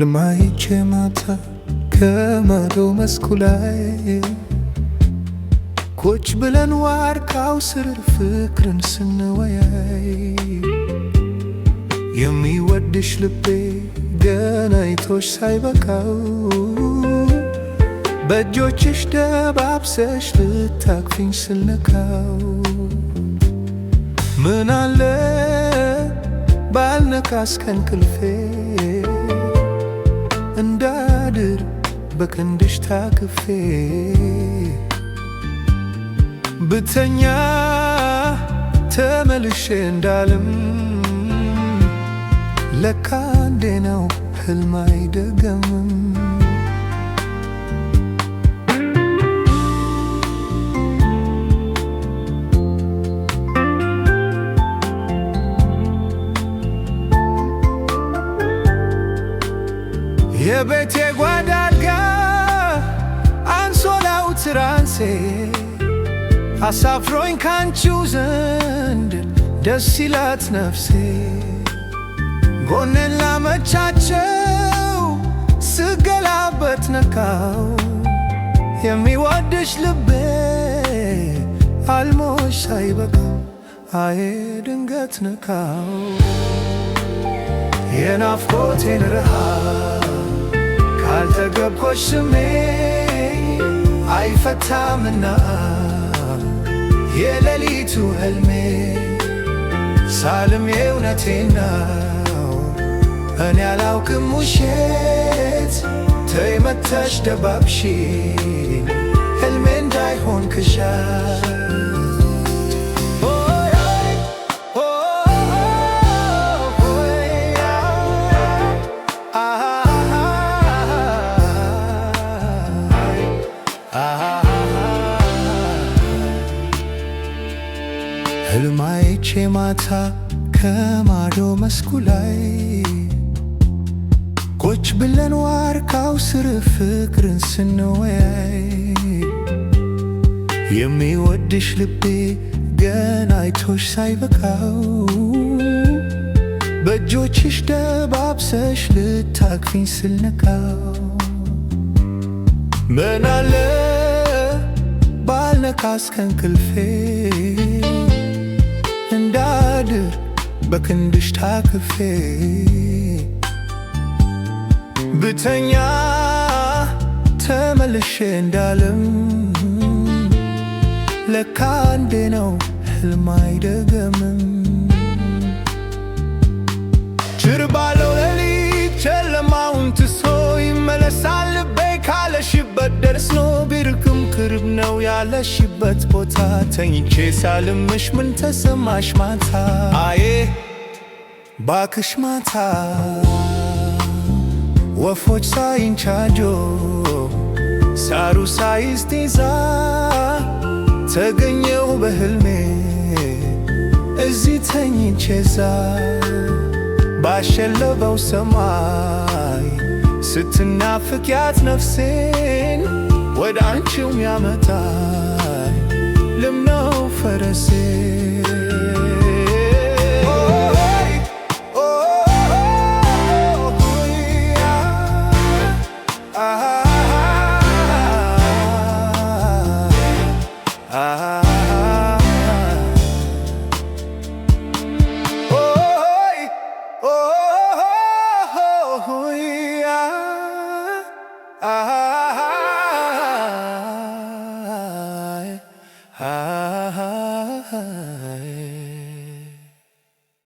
ህልም አይቼ ማታ ከማዶ መስኩ ላይ ቁጭ ብለን ዋርካው ስር ፍቅርን ስንወያይ የሚወድሽ ልቤ ገና አይቶሽ ሳይበቃው በእጆችሽ ደባብሰሽ ልታቅፊኝ ስልነካው ምን አለ ባልነካስ ከእንቅልፌ እንዳድር በክንድሽ ታቅፌ ብተኛ ተመልሼ እንዳልም ለካ እንዴ ነው ህልም አይደገምም። የቤቴ ጓዳ አልጋ አንሶላው ትራንሴ አሳፍሮኝ ካንቺው ዘንድ ደስ ይላት ነፍሴ ጎኔን ላመቻቸው ስገላበት ነካው የሚወድሽ ልቤ አልሞሽ ሳይበቃ አዬ ድንገት ነካው የናፍቆቴን ረሃብ ካልተገብኮሽ ስሜ አይፈታምና የሌሊቱ ህልሜ ሳልም የእውነቴን ነው እኔ አላውቅም ውሸት ተይ መተሽ ደባብሺኝ ህልሜ እንዳይሆን ክሻት ህልም አይቼ ማታ ከማዶ መስኩ ላይ ቁጭ ብለን ዋርካው ስር ፍቅርን ስንወያይ የሚወድሽ ልቤ ገና አይቶሽ ሳይበቃው በእጆችሽ ደባብሰሽ ልታቅፊኝ ስልነካው ምን አለ ባልነካስ ከእንቅልፌ እንዳድር በክንድሽ ታቅፌ ብተኛ ተመልሼ እንዳልም ለካ እንዴ ነው ህልም አይደገምም። ጭር ባለው ሌሊት ጨለማውን ትሶ ይመለሳል ልቤ ካለሽበት ደርሶ ቢርቅም ቅርብ ነው ያለሽበት ቦታ ተኝቼ ሳልምሽ ምን ተሰማሽ ማታ አዬ ባክሽ ማታ ወፎች ሳይንቻጆ ሳሩ ሳይስቲዛ ተገኘው በህልሜ እዚህ ተኝቼዛ ባሸለበው ሰማይ ስትናፍቂያት ነፍሴን ወደ አንቺው ያመጣኝ ልምነው ፈረሴ Ah